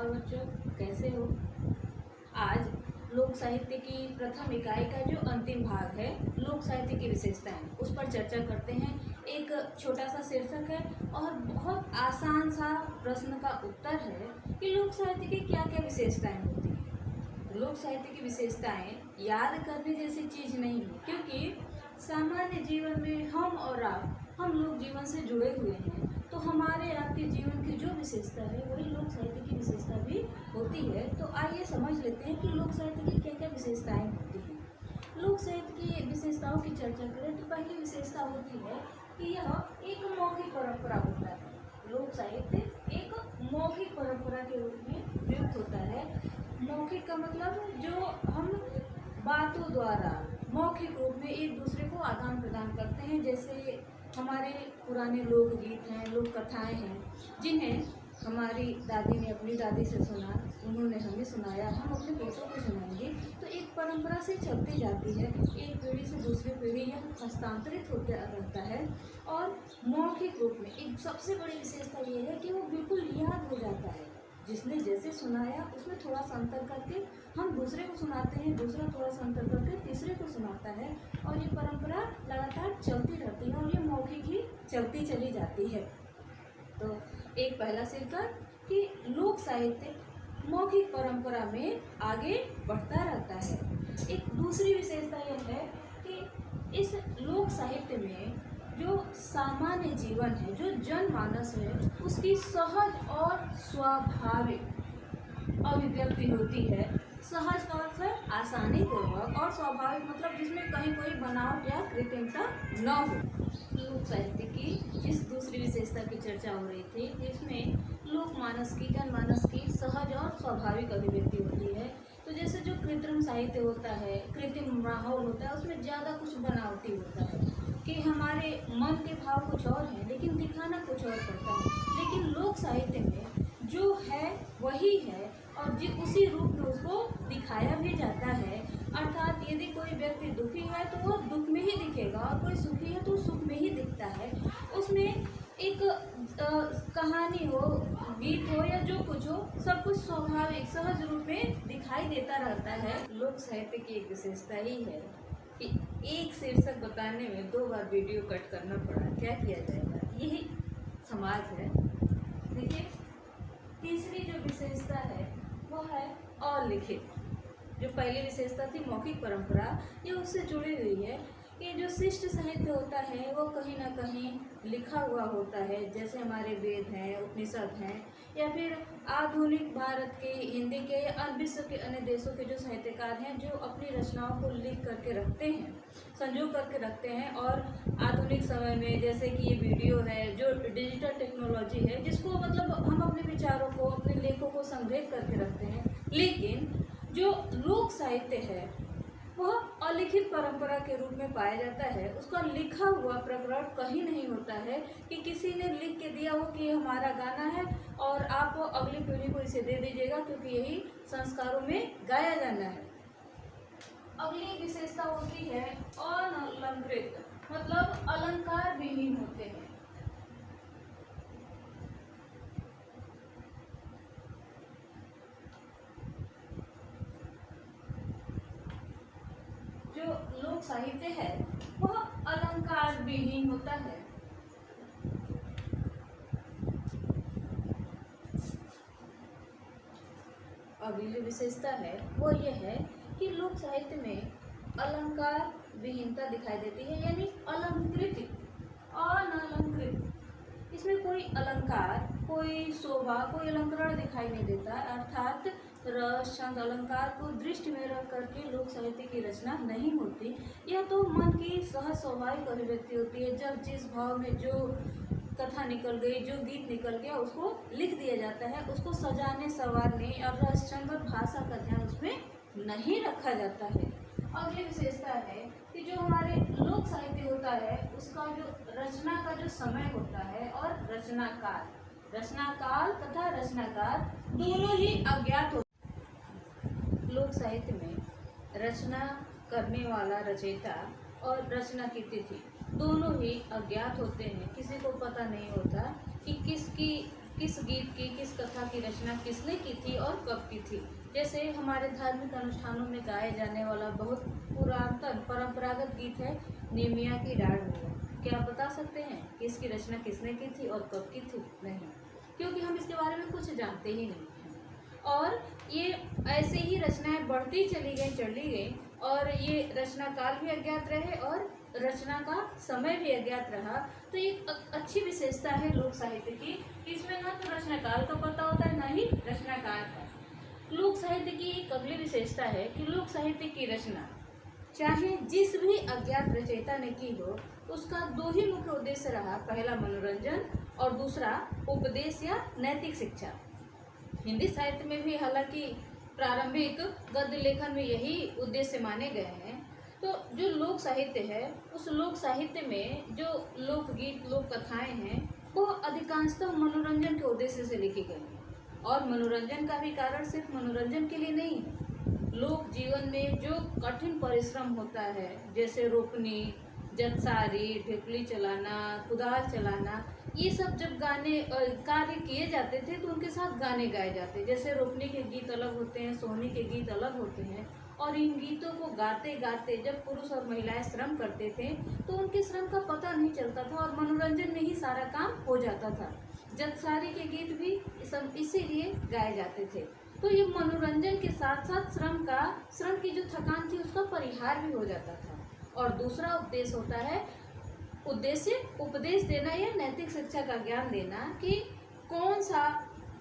और बच्चों, कैसे हो? आज लोक साहित्य की प्रथम इकाई का जो अंतिम भाग है, लोक साहित्य की विशेषताएं, उस पर चर्चा करते हैं। एक छोटा सा शीर्षक है और बहुत आसान सा प्रश्न का उत्तर है कि लोक साहित्य की क्या क्या विशेषताएं होती हैं। लोक साहित्य की विशेषताएं याद करने जैसी चीज़ नहीं है, क्योंकि सामान्य जीवन में हम लोग जीवन से जुड़े हुए हैं, तो हमारे आपके जीवन की जो विशेषता है वही लोक साहित्य की विशेषता भी होती है। तो आइए समझ लेते हैं कि लोक साहित्य की क्या क्या विशेषताएं होती हैं। लोक साहित्य की विशेषताओं की चर्चा करें तो पहली विशेषता होती है कि यह एक मौखिक परंपरा होता है। लोक साहित्य एक मौखिक परंपरा के रूप में प्रयुक्त होता है। मौखिक का मतलब जो हम बातों द्वारा मौखिक रूप में एक दूसरे को आदान प्रदान करते हैं, जैसे हमारे पुराने लोकगीत हैं, लोक कथाएं हैं, जिन्हें हमारी दादी ने अपनी दादी से सुना, उन्होंने हमें सुनाया, हम अपने बेटों को सुनाएंगे। तो एक परंपरा से चलती जाती है, एक पीढ़ी से दूसरी पीढ़ी यह हस्तांतरित होता रहता है। और मौखिक रूप में एक सबसे बड़ी विशेषता ये है कि वो बिल्कुल याद हो जाता है। जिसने जैसे सुनाया उसमें थोड़ा सा अंतर करके हम दूसरे को सुनाते हैं, दूसरा थोड़ा सा अंतर करके तीसरे को सुनाता है, और ये परंपरा लगातार चलती रहती है और ये मौखिक ही चलती चली जाती है। तो एक पहला शीर्षक कि लोक साहित्य मौखिक परंपरा में आगे बढ़ता रहता है। एक दूसरी विशेषता यह है कि इस लोक साहित्य में जो सामान्य जीवन है, जो जनमानस है, उसकी सहज और स्वाभाविक अभिव्यक्ति होती है। सहज का अर्थ है आसानी पूर्वक, और स्वाभाविक मतलब जिसमें कहीं कोई बनावट या कृत्रिमता न हो। लोक साहित्य की जिस दूसरी विशेषता की चर्चा हो रही थी, इसमें लोकमानस की, जनमानस की सहज और स्वाभाविक अभिव्यक्ति होती है। तो जैसे जो कृत्रिम साहित्य होता है, कृत्रिम माहौल होता है, उसमें ज़्यादा कुछ बनावटी होता है कि हमारे मन के भाव कुछ और हैं लेकिन दिखाना कुछ और पड़ता है। लेकिन लोक साहित्य में जो है वही है और उसी रूप में उसको दिखाया भी जाता है। अर्थात यदि कोई व्यक्ति दुखी है तो वो दुख में ही दिखेगा, और कोई सुखी है तो सुख में ही दिखता है। उसमें एक कहानी हो, गीत हो या जो कुछ हो, सब कुछ स्वाभाविक सहज रूप में दिखाई देता रहता है। लोक साहित्य की एक विशेषता ही है कि एक शीर्षक बताने में 2 बार वीडियो कट करना पड़ा। क्या किया जाएगा, यही समाज है। देखिए, तीसरी जो विशेषता है वो है अलिखित। जो पहली विशेषता थी मौखिक परंपरा, ये उससे जुड़ी हुई है। ये जो शिष्ट साहित्य होता है वो कहीं ना कहीं लिखा हुआ होता है, जैसे हमारे वेद हैं, उपनिषद हैं, या फिर आधुनिक भारत के, हिंदी के या विश्व के अन्य देशों के जो साहित्यकार हैं, जो अपनी रचनाओं को लिख करके रखते हैं, संजो करके रखते हैं। और आधुनिक समय में जैसे कि ये वीडियो है, जो डिजिटल टेक्नोलॉजी है, जिसको मतलब हम अपने विचारों को, अपने लेखों को संग्रहित करके रखते हैं। लेकिन जो लोक साहित्य है वह अलिखित परंपरा के रूप में पाया जाता है। उसका लिखा हुआ प्रकरण कहीं नहीं होता है कि किसी ने लिख के दिया हो कि ये हमारा गाना है और आप अगली पीढ़ी को इसे दे दीजिएगा क्योंकि यही संस्कारों में गाया जाना है। अगली विशेषता होती है अनलंकृत, मतलब अलंकार विहीन होते हैं। जो लोक साहित्य है वह अलंकार विहीन होता है। अगली जो विशेषता है वो ये है कि लोक साहित्य में अलंकार विहीनता दिखाई देती है, यानी अलंकृत, अनलंकृत। इसमें कोई अलंकार, कोई शोभा, कोई अलंकरण दिखाई नहीं देता। अर्थात रस, छंद, अलंकार को दृष्टि में रख करके लोक साहित्य की रचना नहीं होती। यह तो मन की सहज स्वाभाविक अभिव्यक्ति होती है। जब जिस भाव में जो कथा निकल गई, जो गीत निकल गया, उसको लिख दिया जाता है। उसको सजाने, संवारने और रस, छंद और भाषा का ध्यान उसमें नहीं रखा जाता है। अगली विशेषता है कि जो हमारे लोक साहित्य होता है उसका जो रचना का जो समय होता है, और रचनाकाल तथा रचनाकार दोनों ही अज्ञात होते हैं। लोक साहित्य में रचना करने वाला रचयिता और रचना की तिथि दोनों ही अज्ञात होते हैं। किसी को पता नहीं होता कि किसकी किस गीत की, किस कथा की रचना किसने की थी और कब की थी। जैसे हमारे धार्मिक अनुष्ठानों में गाए जाने वाला बहुत पुरातन परंपरागत गीत है निमिया की डाढ़ मिया। क्या आप बता सकते हैं कि इसकी रचना किसने की थी और कब की थी? नहीं, क्योंकि हम इसके बारे में कुछ जानते ही नहीं हैं। और ये ऐसे ही रचनाएं बढ़ती चली गई और ये रचनाकाल भी अज्ञात रहे और रचना का समय भी अज्ञात रहा। तो एक अच्छी विशेषता है लोक साहित्य की, इसमें ना तो रचनाकाल का पता होता है, ना ही रचनाकार का। लोक साहित्य की एक अगली विशेषता है कि लोक साहित्य की रचना चाहे जिस भी अज्ञात रचयिता ने की हो, उसका दो ही मुख्य उद्देश्य रहा, पहला मनोरंजन और दूसरा उपदेश या नैतिक शिक्षा। हिंदी साहित्य में भी हालांकि प्रारंभिक गद्य लेखन में यही उद्देश्य माने गए हैं। तो जो लोक साहित्य है, उस लोक साहित्य में जो लोकगीत, लोक कथाएं हैं, वो अधिकांशतः मनोरंजन के उद्देश्य से लिखी गई हैं। और मनोरंजन का भी कारण सिर्फ मनोरंजन के लिए नहीं है। लोक जीवन में जो कठिन परिश्रम होता है, जैसे रोपनी, जतसारी, ढेकुली चलाना, कुदाल चलाना, ये सब जब गाने कार्य किए जाते थे तो उनके साथ गाने गाए जाते। जैसे रोपनी के गीत अलग होते हैं, सोहनी के गीत अलग होते हैं। और इन गीतों को गाते गाते जब पुरुष और महिलाएं श्रम करते थे तो उनके श्रम का पता नहीं चलता था और मनोरंजन में ही सारा काम हो जाता था। जतसारी के गीत भी इसीलिए गाए जाते थे। तो ये मनोरंजन के साथ साथ श्रम की जो थकान थी उसका परिहार भी हो जाता था। और दूसरा उद्देश्य होता है उपदेश देना या नैतिक शिक्षा का ज्ञान देना कि कौन सा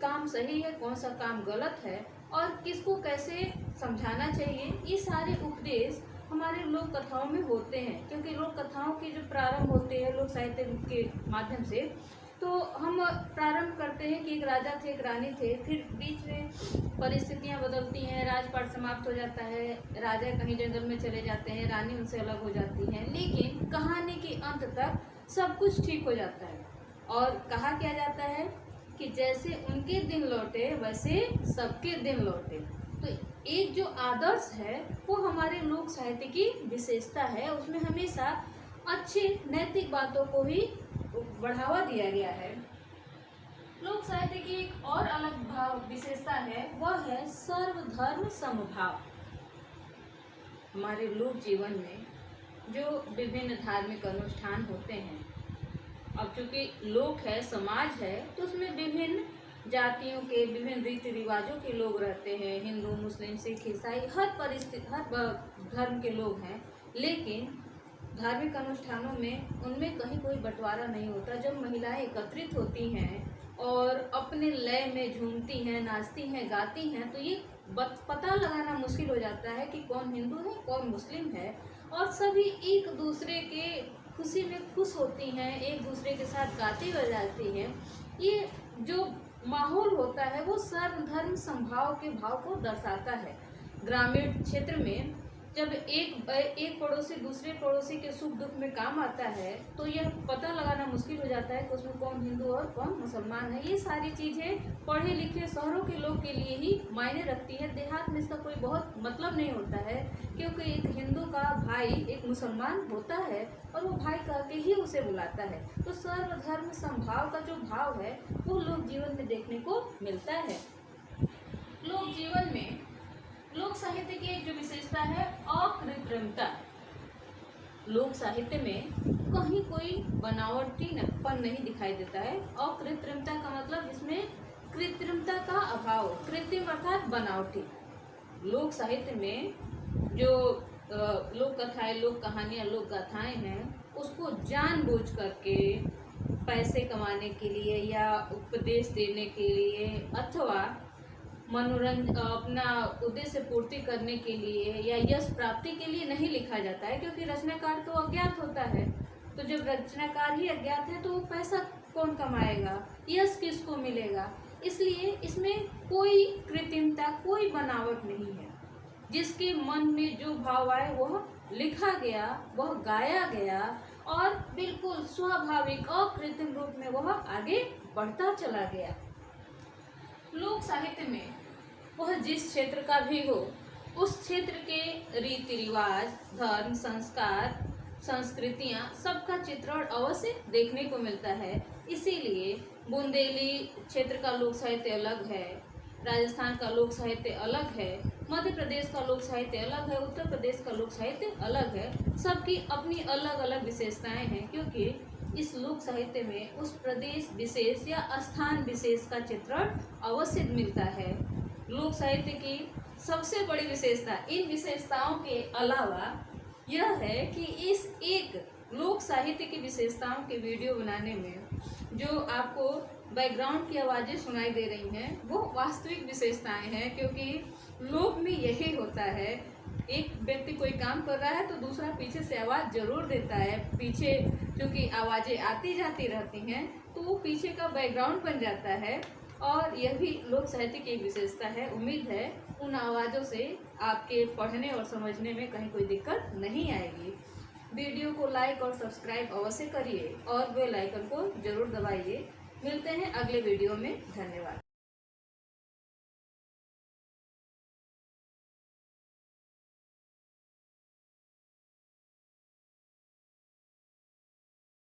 काम सही है, कौन सा काम गलत है और किसको कैसे समझाना चाहिए। ये सारे उपदेश हमारे लोक कथाओं में होते हैं, क्योंकि लोक कथाओं के जो प्रारंभ होते हैं लोक साहित्य के माध्यम से, तो हम प्रारंभ करते हैं कि एक राजा थे, एक रानी थे, फिर बीच में परिस्थितियां बदलती हैं, राजपाट समाप्त हो जाता है, राजा कहीं जंगल में चले जाते हैं, रानी उनसे अलग हो जाती है, लेकिन कहानी के अंत तक सब कुछ ठीक हो जाता है। और कहा क्या जाता है कि जैसे उनके दिन लौटे वैसे सबके दिन लौटे। तो एक जो आदर्श है वो हमारे लोक साहित्य की विशेषता है, उसमें हमेशा अच्छे नैतिक बातों को ही बढ़ावा दिया गया है। लोक साहित्य की एक और अलग विशेषता है, वह है सर्वधर्म समभाव। हमारे लोक जीवन में जो विभिन्न धार्मिक अनुष्ठान होते हैं, अब चूंकि लोक है, समाज है, तो उसमें विभिन्न जातियों के, विभिन्न रीति रिवाजों के लोग रहते हैं। हिंदू, मुस्लिम, सिख, ईसाई, हर धर्म के लोग हैं। लेकिन धार्मिक अनुष्ठानों में उनमें कहीं कोई बंटवारा नहीं होता। जब महिलाएं एकत्रित होती हैं और अपने लय में झूमती हैं, नाचती हैं, गाती हैं, तो ये पता लगाना मुश्किल हो जाता है कि कौन हिंदू है, कौन मुस्लिम है। और सभी एक दूसरे के खुशी में खुश होती हैं, एक दूसरे के साथ गाती बजाती हैं। ये जो माहौल होता है वो सर्वधर्म समभाव के भाव को दर्शाता है। ग्रामीण क्षेत्र में जब एक पड़ोसी दूसरे पड़ोसी के सुख दुख में काम आता है तो यह पता लगाना मुश्किल हो जाता है कि उसमें कौन हिंदू और कौन मुसलमान है। ये सारी चीज़ें पढ़े लिखे शहरों के लोग के लिए ही मायने रखती है। देहात में इसका कोई बहुत मतलब नहीं होता है, क्योंकि एक हिंदू का भाई एक मुसलमान होता है और वो भाई कह के ही उसे बुलाता है। तो सर्वधर्म समभाव का जो भाव है वो लोक जीवन में देखने को मिलता है। लोक जीवन में लोक साहित्य की एक जो विशेषता है अकृत्रिमता। लोक साहित्य में कहीं कोई बनावटीपन नहीं दिखाई देता है। अकृत्रिमता का मतलब इसमें कृत्रिमता का अभाव, कृत्रिम अर्थात बनावटी। लोक साहित्य में जो लोक कथाएं, लोक कहानियां, लोक गाथाएं हैं, उसको जानबूझ करके पैसे कमाने के लिए या उपदेश देने के लिए अथवा मनोरंजन, अपना उद्देश्य पूर्ति करने के लिए या यश प्राप्ति के लिए नहीं लिखा जाता है, क्योंकि रचनाकार तो अज्ञात होता है। तो जब रचनाकार ही अज्ञात है तो पैसा कौन कमाएगा, यश किसको मिलेगा। इसलिए इसमें कोई कृत्रिमता, कोई बनावट नहीं है। जिसके मन में जो भाव आए वह लिखा गया, वह गाया गया और बिल्कुल स्वाभाविक अकृत्रिम रूप में वह आगे बढ़ता चला गया। लोक साहित्य में वह जिस क्षेत्र का भी हो, उस क्षेत्र के रीति रिवाज, धर्म, संस्कार, संस्कृतियाँ, सबका चित्रण अवश्य देखने को मिलता है। इसीलिए बुंदेली क्षेत्र का लोक साहित्य अलग है, राजस्थान का लोक साहित्य अलग है, मध्य प्रदेश का लोक साहित्य अलग है, उत्तर प्रदेश का लोक साहित्य अलग है। सबकी अपनी अलग अलग विशेषताएं हैं, क्योंकि इस लोक साहित्य में उस प्रदेश विशेष या स्थान विशेष का चित्रण अवश्य मिलता है। लोक साहित्य की सबसे बड़ी विशेषता, इन विशेषताओं के अलावा यह है कि इस एक लोक साहित्य की विशेषताओं के वीडियो बनाने में जो आपको बैकग्राउंड की आवाज़ें सुनाई दे रही हैं वो वास्तविक विशेषताएं हैं, क्योंकि लोक में यही होता है, एक व्यक्ति कोई काम कर रहा है तो दूसरा पीछे से आवाज़ जरूर देता है। पीछे क्योंकि आवाज़ें आती जाती रहती हैं तो वो पीछे का बैकग्राउंड बन जाता है, और यह भी लोक साहित्य की एक विशेषता है। उम्मीद है उन आवाज़ों से आपके पढ़ने और समझने में कहीं कोई दिक्कत नहीं आएगी। वीडियो को लाइक और सब्सक्राइब अवश्य करिए और बेल आइकन को जरूर दबाइए। मिलते हैं अगले वीडियो में। धन्यवाद।